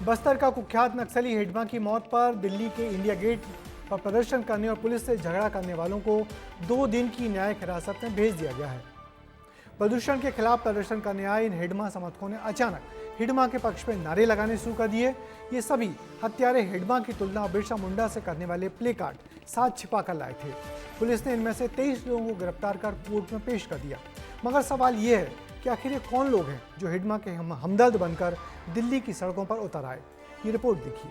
बस्तर का कुख्यात नक्सली हिडमा की मौत पर दिल्ली के इंडिया गेट पर प्रदर्शन करने और पुलिस से झगड़ा करने वालों को 2 दिन की न्यायिक हिरासत में भेज दिया गया है। प्रदूषण के खिलाफ प्रदर्शन करने आए इन हिडमा समर्थकों ने अचानक हिडमा के पक्ष में नारे लगाने शुरू कर दिए। ये सभी हत्यारे हिडमा की तुलना बिरसा मुंडा से करने वाले प्ले कार्ड साथ छिपा कर लाए थे। पुलिस ने इनमें से 23 लोगों को गिरफ्तार कर कोर्ट में पेश कर दिया। मगर सवाल ये है कि आखिर ये कौन लोग हैं जो हिडमा के हमदर्द बनकर दिल्ली की सड़कों पर उतर आए। ये रिपोर्ट देखिए।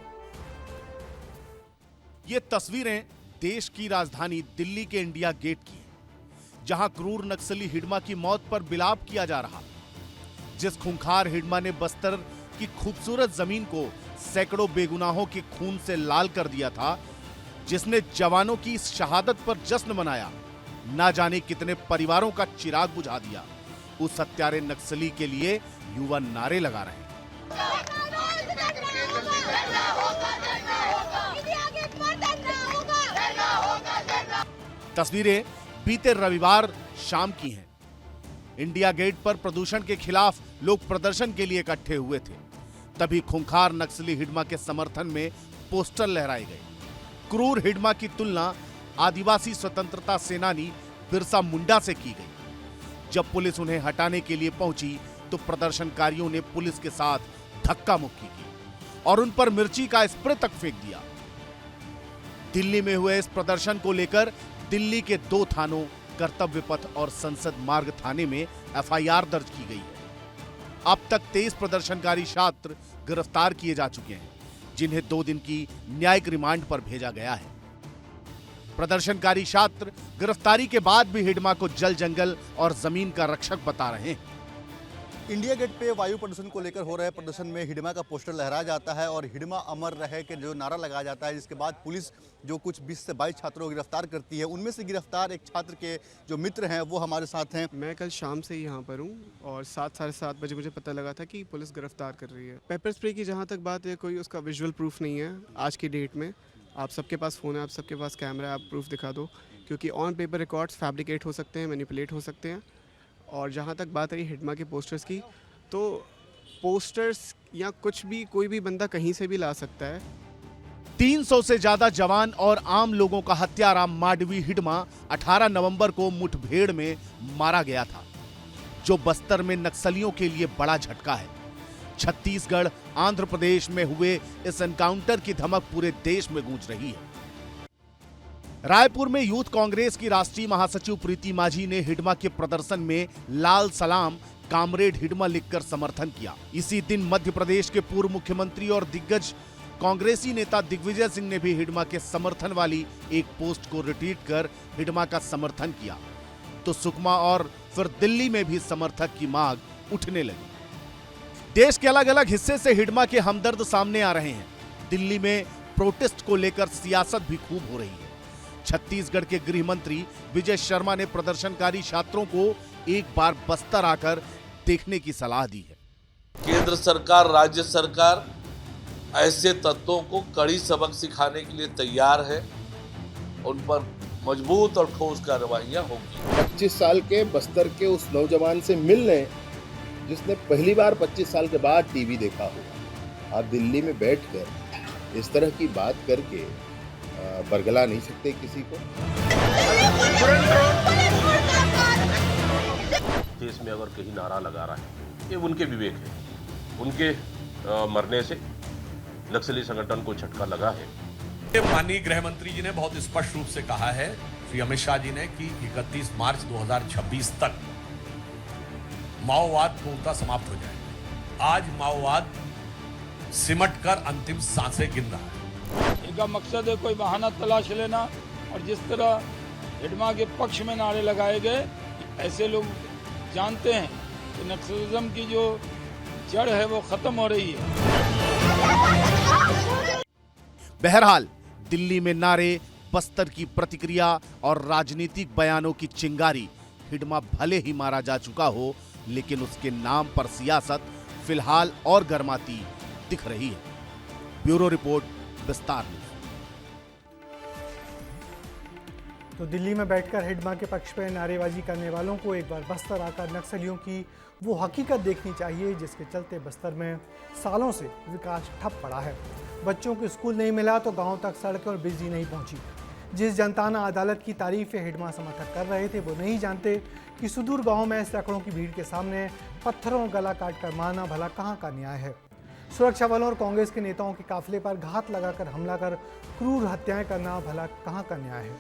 ये तस्वीरें देश की राजधानी दिल्ली के इंडिया गेट की हैं, जहां क्रूर नक्सली हिडमा की मौत पर विलाप किया जा रहा। जिस खूंखार हिडमा ने बस्तर की खूबसूरत जमीन को सैकड़ों बेगुनाहों के खून से लाल कर दिया था, जिसने जवानों की शहादत पर जश्न मनाया, ना जाने कितने परिवारों का चिराग बुझा दिया, उस हत्यारे नक्सली के लिए युवा नारे लगा रहे हैं। तस्वीरें बीते रविवार शाम की हैं। इंडिया गेट पर प्रदूषण के खिलाफ लोग प्रदर्शन के लिए इकट्ठे हुए थे। तभी खूंखार नक्सली हिडमा के समर्थन में पोस्टर लहराए गए। क्रूर हिडमा की तुलना आदिवासी स्वतंत्रता सेनानी बिरसा मुंडा से की गई। जब पुलिस उन्हें हटाने के लिए पहुंची तो प्रदर्शनकारियों ने पुलिस के साथ धक्का मुक्की की और उन पर मिर्ची का स्प्रे तक फेंक दिया। दिल्ली में हुए इस प्रदर्शन को लेकर दिल्ली के 2 थानों कर्तव्य पथ और संसद मार्ग थाने में एफआईआर दर्ज की गई है। अब तक 23 प्रदर्शनकारी छात्र गिरफ्तार किए जा चुके हैं, जिन्हें 2 दिन की न्यायिक रिमांड पर भेजा गया है। प्रदर्शनकारी छात्र गिरफ्तारी के बाद भी हिडमा को जल जंगल और जमीन का रक्षक बता रहे हैं। इंडिया गेट पे वायु प्रदूषण को लेकर हो रहे प्रदर्शन में हिडमा का पोस्टर लहराया जाता है और हिडमा अमर रहे के जो नारा लगाया जाता है, जिसके बाद पुलिस जो कुछ 20 से 22 छात्रों को गिरफ्तार करती है। उनमें से गिरफ्तार एक छात्र के जो मित्र हैं वो हमारे साथ हैं। मैं कल शाम से ही यहाँ पर हूँ और 7 साढ़े 7 बजे मुझे पता लगा था कि पुलिस गिरफ्तार कर रही है। पेपर स्प्रे की जहाँ तक बात है, कोई उसका विजुअल प्रूफ नहीं है आज की डेट में। आप सबके पास फ़ोन है, आप सबके पास कैमरा है, आप प्रूफ दिखा दो, क्योंकि ऑन पेपर रिकॉर्ड्स फैब्रिकेट हो सकते हैं, मैनिपुलेट हो सकते हैं। और जहाँ तक बात रही हिडमा के पोस्टर्स की, तो पोस्टर्स या कुछ भी कोई भी बंदा कहीं से भी ला सकता है। 300 से ज्यादा जवान और आम लोगों का हत्यारा माडवी हिडमा 18 नवंबर को मुठभेड़ में मारा गया था, जो बस्तर में नक्सलियों के लिए बड़ा झटका है। छत्तीसगढ़, आंध्र प्रदेश में हुए इस एनकाउंटर की धमक पूरे देश में गूंज रही है। रायपुर में यूथ कांग्रेस की राष्ट्रीय महासचिव प्रीति माझी ने हिडमा के प्रदर्शन में लाल सलाम कामरेड हिडमा लिखकर समर्थन किया। इसी दिन मध्य प्रदेश के पूर्व मुख्यमंत्री और दिग्गज कांग्रेसी नेता दिग्विजय सिंह ने भी हिडमा के समर्थन वाली एक पोस्ट को रिट्वीट कर हिडमा का समर्थन किया। तो सुकमा और फिर दिल्ली में भी समर्थक की मांग उठने लगी। देश के अलग अलग हिस्से से हिडमा के हमदर्द सामने आ रहे हैं। दिल्ली में प्रोटेस्ट को लेकर सियासत भी खूब हो रही है। छत्तीसगढ़ के गृह मंत्री विजय शर्मा ने प्रदर्शनकारी छात्रों को एक बार बस्तर आकर देखने की सलाह दी है। केंद्र सरकार, राज्य सरकार ऐसे तत्वों को कड़ी सबक सिखाने के लिए तैयार है। उन पर मजबूत और ठोस कार्रवाइयां होंगी। 25 साल के बस्तर के उस नौजवान से मिलने जिसने पहली बार 25 साल के बाद टीवी देखा हो। आप दिल्ली में बैठकर इस तरह की बात करके बरगला नहीं सकते किसी को। देश में अगर कहीं नारा लगा रहा है, ये उनके विवेक है। उनके मरने से नक्सली संगठन को झटका लगा है। माननीय गृह मंत्री जी ने बहुत स्पष्ट रूप से कहा है, श्री अमित शाह जी ने, कि 31 मार्च 2026 तक माओवाद पूर्णतः समाप्त हो जाएगा। आज माओवाद सिमट कर अंतिम सांसें गिन रहा है। इनका मकसद है कोई बहाना तलाश लेना, और जिस तरह हिडमा के पक्ष में नारे लगाए गए, ऐसे लोग जानते हैं कि नक्सलिज्म की जो जड़ है वो खत्म हो रही है। बहरहाल दिल्ली में नारे, बस्तर की प्रतिक्रिया और राजनीतिक बयानों की चिंगारी, हिडमा भले ही मारा जा चुका हो, लेकिन उसके नाम पर सियासत फिलहाल और गर्माती दिख रही है। ब्यूरो रिपोर्ट, विस्तार न्यूज। तो दिल्ली में बैठकर हिडमा के पक्ष में नारेबाजी करने वालों को एक बार बस्तर आकर नक्सलियों की वो हकीकत देखनी चाहिए जिसके चलते बस्तर में सालों से विकास ठप पड़ा है। बच्चों को स्कूल नहीं मिला तो गांव तक सड़कें और बिजली नहीं पहुंची। जिस जनताना अदालत की तारीफ हिडमा समर्थक कर रहे थे वो नहीं जानते कि सुदूर गांव में सैकड़ों की भीड़ के सामने पत्थरों गला काट कर मारना भला कहाँ का न्याय है। सुरक्षा बलों और कांग्रेस के नेताओं के काफिले पर घात लगाकर हमला कर क्रूर हत्याएं करना भला कहाँ का न्याय है।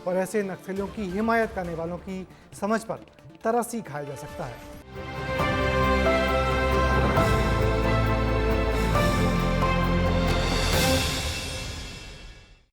और ऐसे नक्सलियों की हिमायत करने वालों की समझ पर तरस ही खाया जा सकता है।